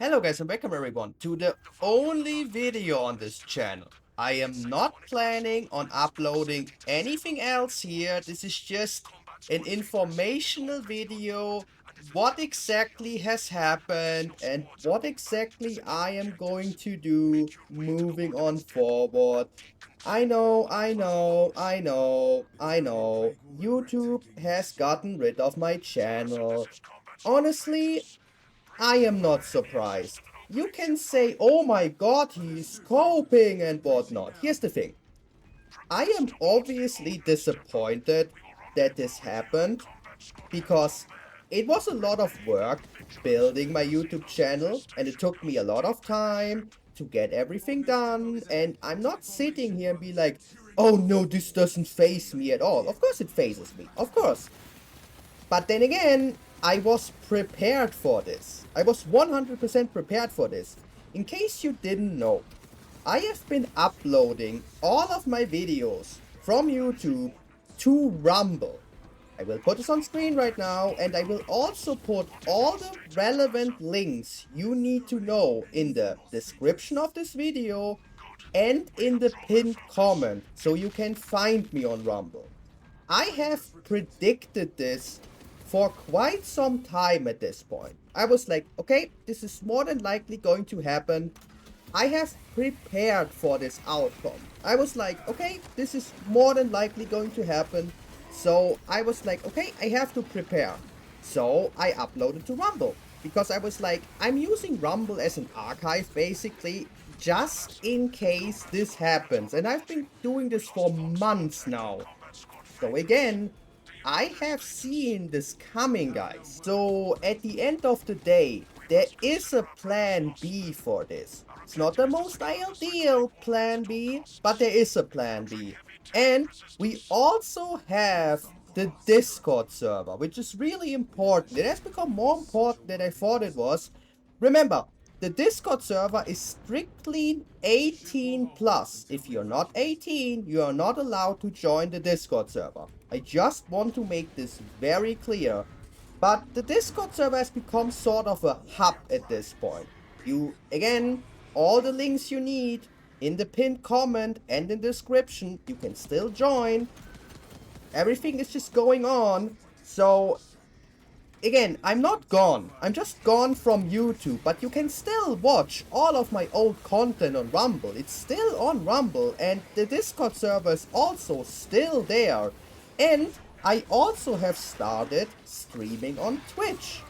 Hello guys and welcome everyone to the only video on this channel. I am not planning on uploading anything else here. This is just an informational video, what exactly has happened and what exactly I am going to do moving on forward. I know. YouTube has gotten rid of my channel. Honestly, I am not surprised. You can say, oh my god, he's coping and whatnot. Here's the thing. I am obviously disappointed that this happened because it was a lot of work building my YouTube channel and it took me a lot of time to get everything done, and I'm not sitting here and be like, oh no, this doesn't faze me at all. Of course it phases me, of course. But then again, I was prepared for this. I was 100% prepared for this. In case you didn't know, I have been uploading all of my videos from YouTube to Rumble. I will put this on screen right now, and I will also put all the relevant links you need to know in the description of this video and in the pinned comment so you can find me on Rumble. I have predicted this for quite some time at this point. I was like, okay, this is more than likely going to happen. I have prepared for this outcome. I was like, okay, this is more than likely going to happen. So I was like, okay, I have to prepare. So I uploaded to Rumble because I was like, I'm using Rumble as an archive basically just in case this happens. And I've been doing this for months now. So again, I have seen this coming, guys. So at the end of the day, there is a plan B for this. It's not the most ideal plan B, but there is a plan B. And we also have the Discord server, which is really important. It has become more important than I thought it was. Remember, the Discord server is strictly 18 plus. If you're not 18, you are not allowed to join the Discord server. I just want to make this very clear. But the Discord server has become sort of a hub at this point. Again, all the links you need in the pinned comment and in the description, you can still join. Everything is just going on. So again, I'm not gone. I'm just gone from YouTube, but you can still watch all of my old content on Rumble. It's still on Rumble, and the Discord server is also still there. And I also have started streaming on Twitch,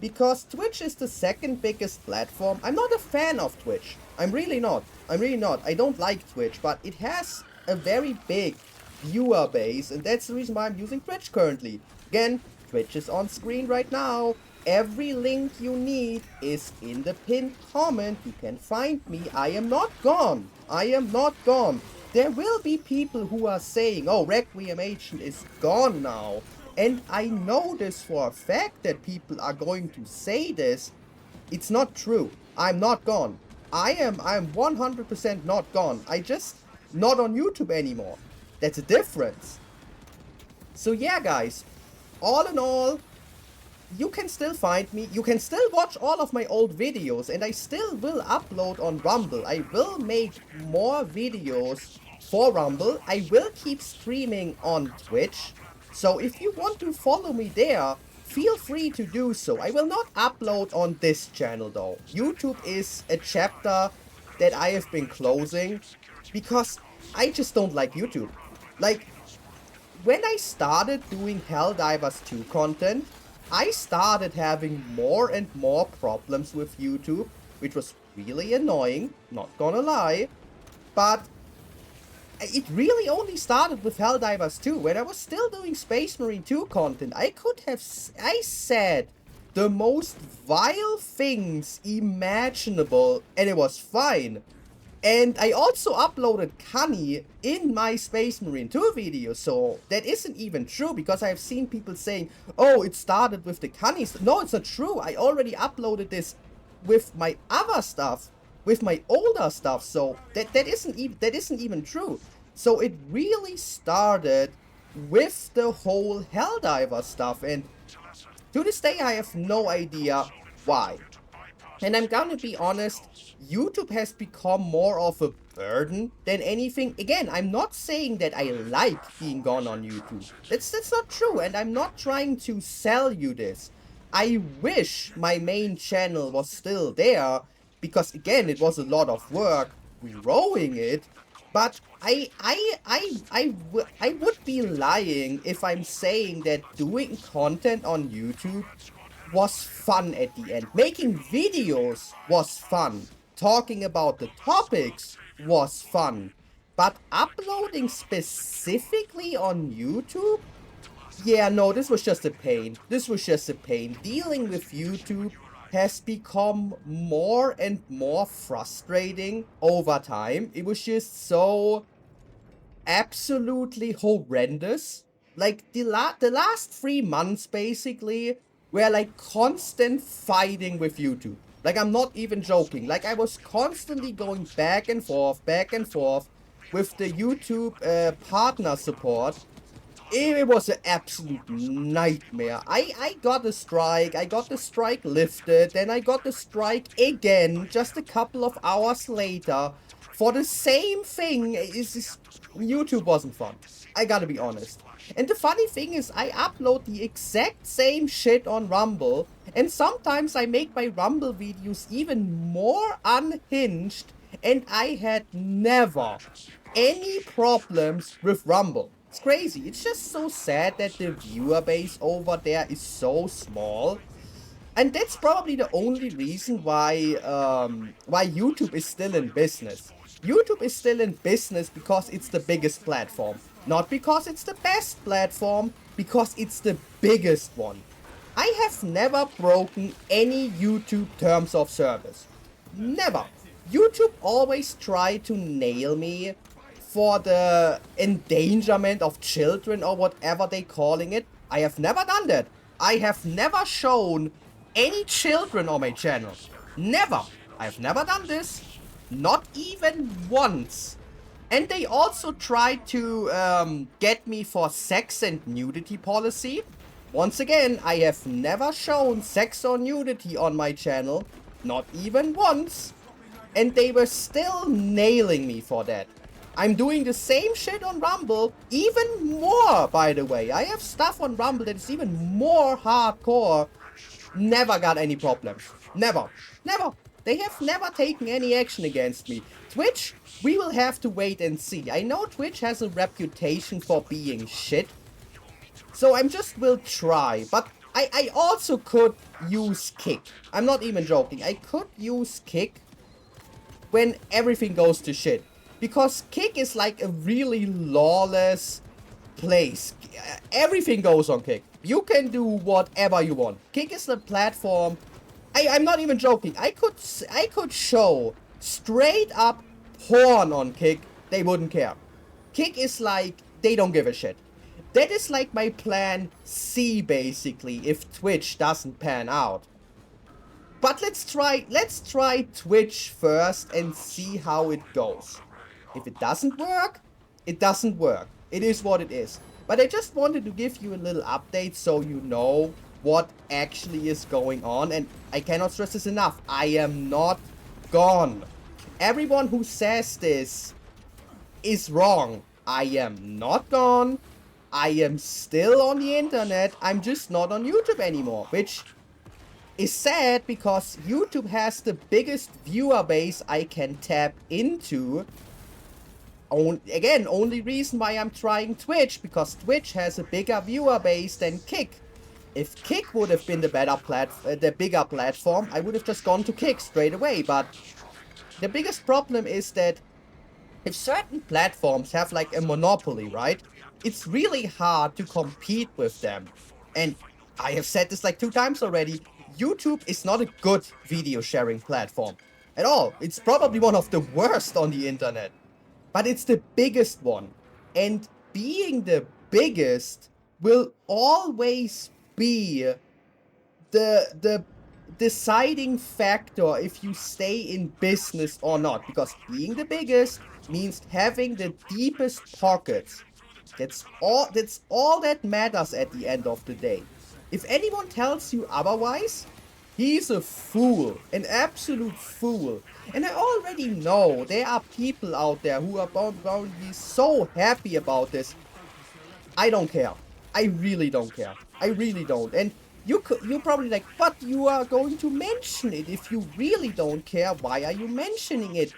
because Twitch is the second biggest platform. I'm not a fan of Twitch. I'm really not. I don't like Twitch, but it has a very big viewer base, and that's the reason why I'm using Twitch currently. Again, Twitch is on screen right now. Every link you need is in the pinned comment. You can find me. I am not gone. I am not gone. There will be people who are saying, oh, Requiem Agent is gone now. And I know this for a fact that people are going to say this. It's not true. I'm not gone. I'm 100% not gone. I just not on YouTube anymore. That's a difference. So yeah, guys. All in all, you can still find me. You can still watch all of my old videos, and I still will upload on Rumble. I will make more videos for Rumble. I will keep streaming on Twitch. So if you want to follow me there, feel free to do so. I will not upload on this channel though. YouTube is a chapter that I have been closing because I just don't like YouTube. Like, when I started doing Helldivers 2 content, I started having more and more problems with YouTube, which was really annoying, not gonna lie. But it really only started with Helldivers 2. When I was still doing Space Marine 2 content, I said the most vile things imaginable, and it was fine. And I also uploaded Kani in my Space Marine 2 video, so that isn't even true, because I have seen people saying, oh, it started with the Kanis. No, it's not true. I already uploaded this with my other stuff, with my older stuff, so that isn't even true. So it really started with the whole Helldiver stuff, and to this day I have no idea why. And I'm gonna be honest, YouTube has become more of a burden than anything. Again, I'm not saying that I like being gone on YouTube. That's not true, and I'm not trying to sell you this. I wish my main channel was still there, because again, it was a lot of work growing it, but I would be lying if I'm saying that doing content on YouTube was fun at the end. Making videos was fun. Talking about the topics was fun. But uploading specifically on YouTube? Yeah, no, this was just a pain. This was just a pain. Dealing with YouTube has become more and more frustrating over time. It was just so absolutely horrendous. Like, the last 3 months, basically, were like constant fighting with YouTube. Like, I'm not even joking. Like, I was constantly going back and forth with the YouTube partner support. It was an absolute nightmare. I got a strike, I got the strike lifted, then I got the strike again just a couple of hours later for the same thing. YouTube wasn't fun. I gotta be honest. And the funny thing is, I upload the exact same shit on Rumble, and sometimes I make my Rumble videos even more unhinged, and I had never any problems with Rumble. It's crazy. It's just so sad that the viewer base over there is so small. And that's probably the only reason why YouTube is still in business. YouTube is still in business because it's the biggest platform. Not because it's the best platform, because it's the biggest one. I have never broken any YouTube terms of service. Never. YouTube always tried to nail me for the endangerment of children or whatever they calling it. I have never done that. I have never shown any children on my channel. Never. I've never done this. Not even once. And they also tried to get me for sex and nudity policy. Once again, I have never shown sex or nudity on my channel. Not even once. And they were still nailing me for that. I'm doing the same shit on Rumble, even more, by the way. I have stuff on Rumble that is even more hardcore. Never got any problems. Never. Never. They have never taken any action against me. Twitch, we will have to wait and see. I know Twitch has a reputation for being shit, so I just will try. But I also could use Kick. I'm not even joking. I could use Kick when everything goes to shit. Because Kick is like a really lawless place. Everything goes on Kick. You can do whatever you want. Kick is the platform. I'm not even joking. I could show straight up porn on Kick. They wouldn't care. Kick is like, they don't give a shit. That is like my plan C, basically, if Twitch doesn't pan out. But let's try Twitch first and see how it goes. If it doesn't work, it doesn't work. It is what it is. But I just wanted to give you a little update so you know what actually is going on. And I cannot stress this enough. I am not gone. Everyone who says this is wrong. I am not gone. I am still on the internet. I'm just not on YouTube anymore. Which is sad because YouTube has the biggest viewer base I can tap into. Again, only reason why I'm trying Twitch, because Twitch has a bigger viewer base than Kick. If Kick would have been the bigger platform, I would have just gone to Kick straight away. But the biggest problem is that if certain platforms have like a monopoly, right? It's really hard to compete with them. And I have said this like 2 times already. YouTube is not a good video sharing platform at all. It's probably one of the worst on the internet. But it's the biggest one. And being the biggest will always be the deciding factor if you stay in business or not. Because being the biggest means having the deepest pockets. That's all that matters at the end of the day. If anyone tells you otherwise, He's a fool, an absolute fool. And I already know there are people out there who are going to be so happy about this. I don't care. I really don't care. I really don't. And you're probably like, but you are going to mention it. If you really don't care, why are you mentioning it?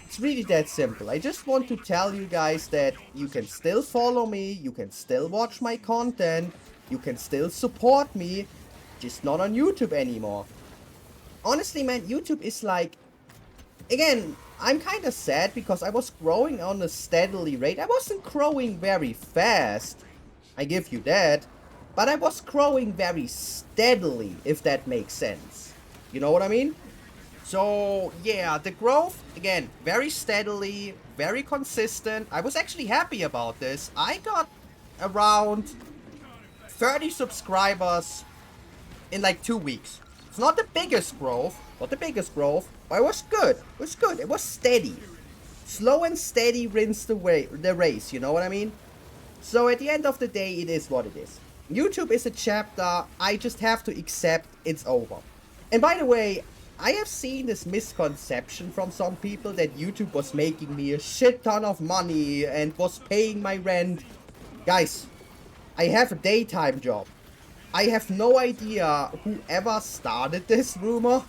It's really that simple. I just want to tell you guys that you can still follow me, you can still watch my content, you can still support me, just not on YouTube anymore. Honestly, man, YouTube is like, again, I'm kind of sad because I was growing on a steadily rate. I wasn't growing very fast, I give you that, but I was growing very steadily, if that makes sense. You know what I mean? So, yeah, the growth, again, very steadily, very consistent. I was actually happy about this. I got around 30 subscribers in like 2 weeks. It's not the biggest growth, but it was good. It was good. It was steady. Slow and steady wins the race, you know what I mean? So at the end of the day, it is what it is. YouTube is a chapter, I just have to accept it's over. And by the way, I have seen this misconception from some people that YouTube was making me a shit ton of money and was paying my rent. Guys, I have a daytime job. I have no idea whoever started this rumor,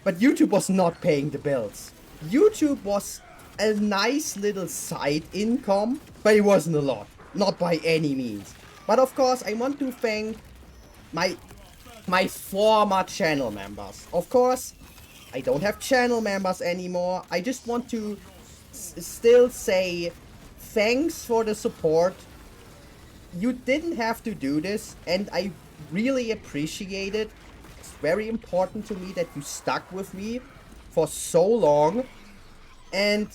but YouTube was not paying the bills. YouTube was a nice little side income, but it wasn't a lot. Not by any means. But of course, I want to thank my former channel members. Of course, I don't have channel members anymore. I just want to still say thanks for the support. You didn't have to do this, and I really appreciate it. It's very important to me that you stuck with me for so long. And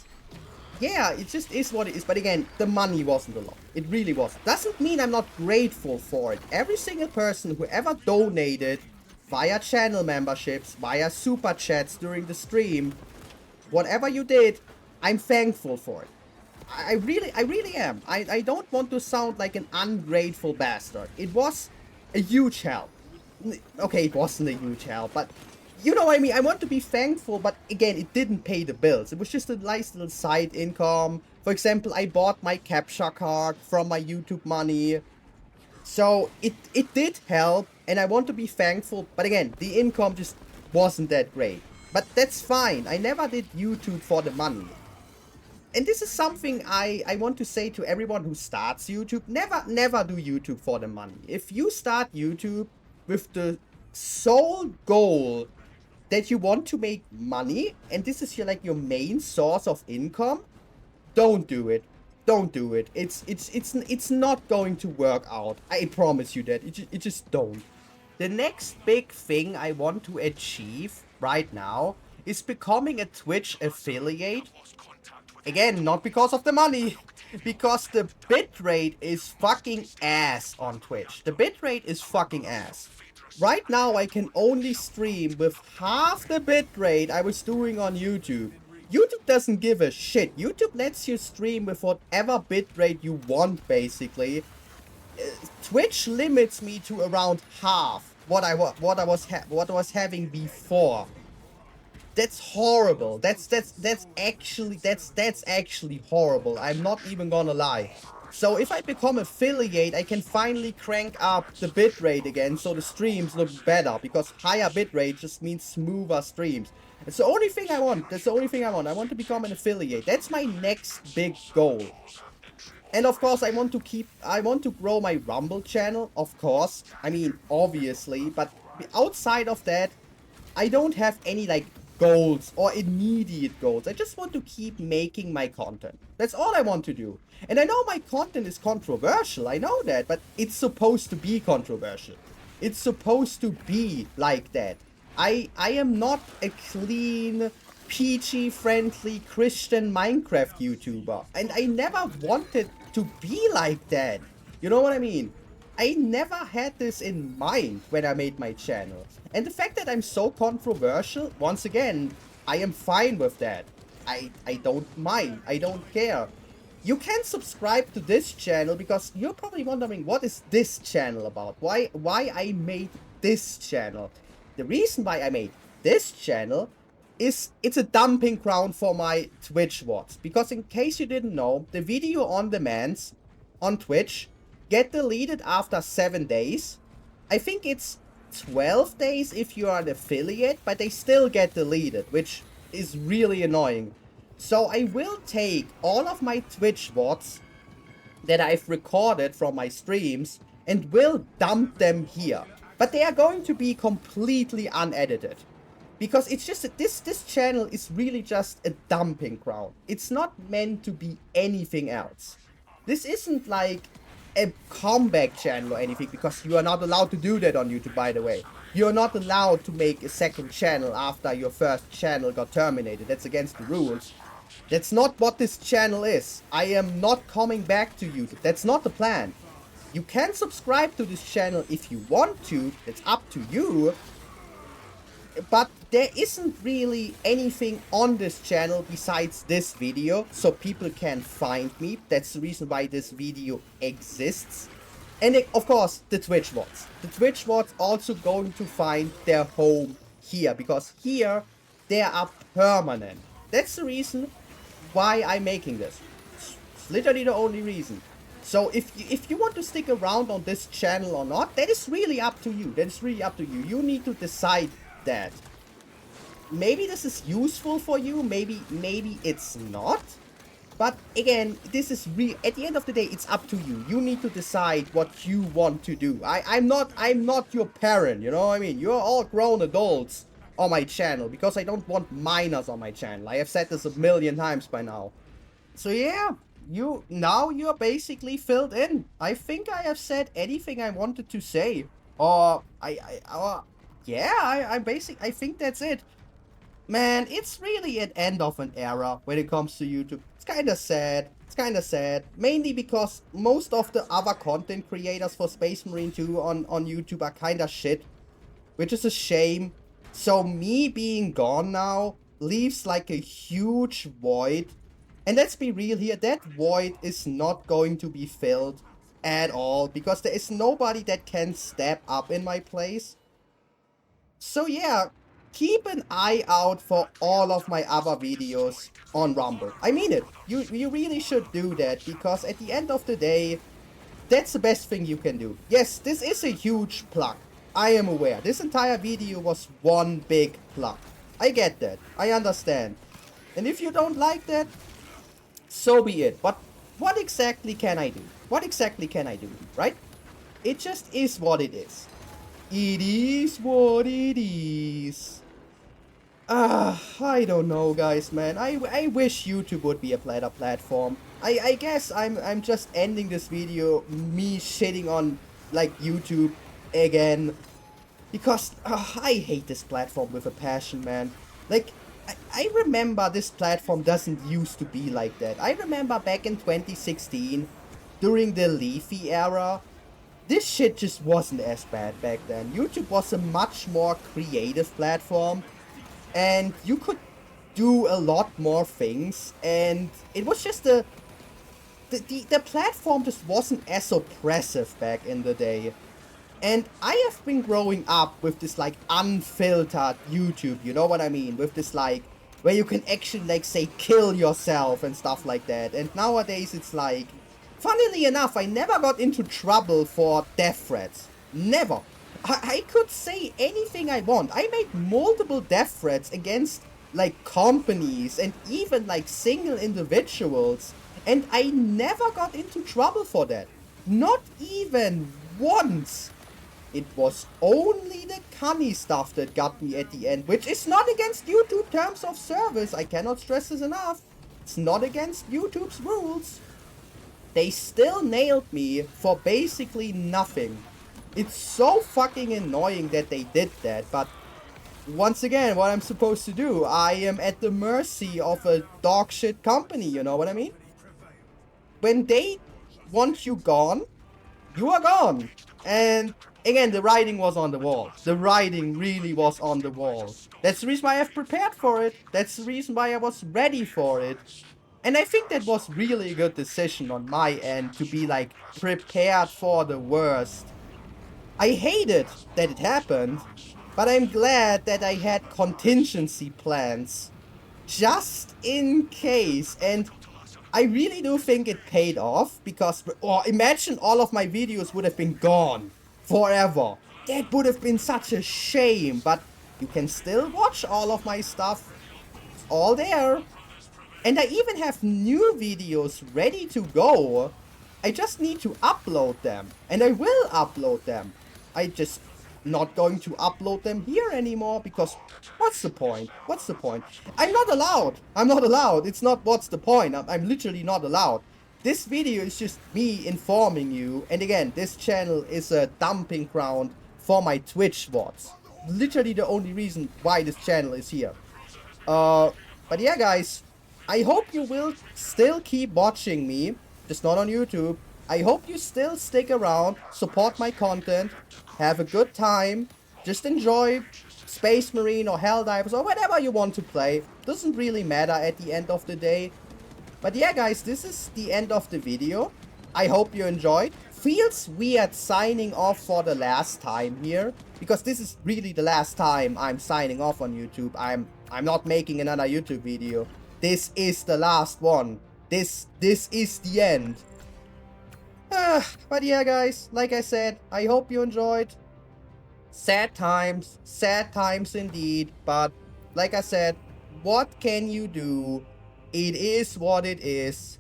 yeah, it just is what it is. But again, the money wasn't a lot. It really wasn't. Doesn't mean I'm not grateful for it. Every single person who ever donated via channel memberships, via super chats during the stream, whatever you did, I'm thankful for it. I really am. I don't want to sound like an ungrateful bastard. It was a huge help. Okay, it wasn't a huge help, but you know what I mean. I want to be thankful, but again, it didn't pay the bills. It was just a nice little side income. For example, I bought my capture card from my YouTube money. So it did help, and I want to be thankful, but again, the income just wasn't that great. But that's fine. I never did YouTube for the money. And this is something I want to say to everyone who starts YouTube. Never do YouTube for the money. If you start YouTube with the sole goal that you want to make money, and this is your main source of income, don't do it. Don't do it. It's not going to work out. I promise you that. It just don't. The next big thing I want to achieve right now is becoming a Twitch affiliate. Again, not because of the money, because the bitrate is fucking ass on Twitch. The bitrate is fucking ass. Right now, I can only stream with half the bitrate I was doing on YouTube. YouTube doesn't give a shit. YouTube lets you stream with whatever bitrate you want, basically. Twitch limits me to around half what I was having before. That's horrible. That's actually horrible. I'm not even gonna lie. So if I become affiliate, I can finally crank up the bitrate again so the streams look better, because higher bitrate just means smoother streams. It's the only thing I want. That's the only thing I want. I want to become an affiliate. That's my next big goal. And of course, I want to grow my Rumble channel, of course. I mean, obviously, but outside of that, I don't have any goals or immediate goals. I just want to keep making my content. That's all I want to do. And I know my content is controversial, I know that, but it's supposed to be controversial. It's supposed to be like that. I am not a clean, PG-friendly Christian Minecraft YouTuber. And I never wanted to be like that. You know what I mean? I never had this in mind when I made my channel. And the fact that I'm so controversial, once again, I am fine with that. I don't mind. I don't care. You can subscribe to this channel because you're probably wondering, what is this channel about? Why I made this channel? The reason why I made this channel is it's a dumping ground for my Twitch VODs. Because in case you didn't know, the video on demands on Twitch get deleted after 7 days. I think it's 12 days if you are an affiliate, but they still get deleted, which is really annoying. So I will take all of my Twitch VODs that I've recorded from my streams and will dump them here. But they are going to be completely unedited. Because it's just that this channel is really just a dumping ground. It's not meant to be anything else. This isn't like a comeback channel or anything, because you are not allowed to do that on YouTube, by the way. You're not allowed to make a second channel after your first channel got terminated. That's against the rules. That's not what this channel is. I am not coming back to YouTube. That's not the plan. You can subscribe to this channel if you want to. It's up to you. But there isn't really anything on this channel besides this video, so people can find me. That's the reason why this video exists. And of course, the Twitch VODs. The Twitch VODs also going to find their home here, because here they are permanent. That's the reason why I'm making this. It's literally the only reason. So if you want to stick around on this channel or not, that is really up to you. That is really up to you. You need to decide that. Maybe this is useful for you, maybe it's not. But again, this is at the end of the day, it's up to you. You need to decide what you want to do. I'm not your parent, you know what I mean? You're all grown adults on my channel, because I don't want minors on my channel. I have said this a million times by now. So yeah, you're basically filled in. I think I have said anything I wanted to say. I think that's it. Man, it's really an end of an era when it comes to YouTube. It's kinda sad. It's kinda sad. Mainly because most of the other content creators for Space Marine 2 on YouTube are kinda shit. Which is a shame. So me being gone now leaves like a huge void. And let's be real here, that void is not going to be filled at all, because there is nobody that can step up in my place. So yeah, keep an eye out for all of my other videos on Rumble. I mean it. You really should do that, because at the end of the day, that's the best thing you can do. Yes, this is a huge plug. I am aware. This entire video was one big plug. I get that. I understand. And if you don't like that, so be it. But what exactly can I do? What exactly can I do, right? It just is what it is. It is what it is. I don't know, guys, man. I wish YouTube would be a better platform. I guess I'm just ending this video me shitting on like YouTube again, because I hate this platform with a passion, man. Like I remember this platform doesn't used to be like that. I remember back in 2016 during the Leafy era, this shit just wasn't as bad back then. YouTube was a much more creative platform, and you could do a lot more things, and it was just the platform just wasn't as oppressive back in the day. And I have been growing up with this like unfiltered YouTube, you know what I mean? With this like, where you can actually like say kill yourself and stuff like that. And nowadays it's like, funnily enough, I never got into trouble for death threats. Never. I could say anything I want. I made multiple death threats against like companies and even like single individuals. And I never got into trouble for that. Not even once. It was only the Cunny stuff that got me at the end, which is not against YouTube terms of service. I cannot stress this enough. It's not against YouTube's rules. They still nailed me for basically nothing. It's so fucking annoying that they did that, but once again, what I'm supposed to do? I am at the mercy of a dogshit company, you know what I mean? When they want you gone, you are gone. And again, the writing was on the wall. The writing really was on the wall. That's the reason why I've prepared for it. That's the reason why I was ready for it. And I think that was really a good decision on my end to be like prepared for the worst. I hated that it happened, But I'm glad that I had contingency plans. Just in case. And I really do think it paid off. Because, imagine all of my videos would have been gone. Forever. That would have been such a shame. But you can still watch all of my stuff. It's all there. And I even have new videos ready to go. I just need to upload them. And I will upload them. I just not going to upload them here anymore because what's the point? What's the point? I'm not allowed. I'm not allowed. It's not what's the point. I'm literally not allowed. This video is just me informing you. And again, this channel is a dumping ground for my Twitch VODs. Literally the only reason why this channel is here. But yeah, guys, I hope you will still keep watching me, just not on YouTube. I hope you still stick around, support my content, have a good time, just enjoy Space Marine or Helldivers or whatever you want to play. Doesn't really matter at the end of the day. But yeah, guys, this is the end of the video. I hope you enjoyed. Feels weird signing off for the last time here, because this is really the last time I'm signing off on YouTube. I'm not making another YouTube video. This is the last one. This is the end. But yeah, guys, like I said, I hope you enjoyed. Sad times indeed. But like I said, what can you do? It is what it is.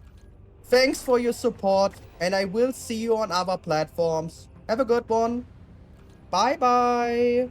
Thanks for your support, and I will see you on other platforms. Have a good one. Bye bye.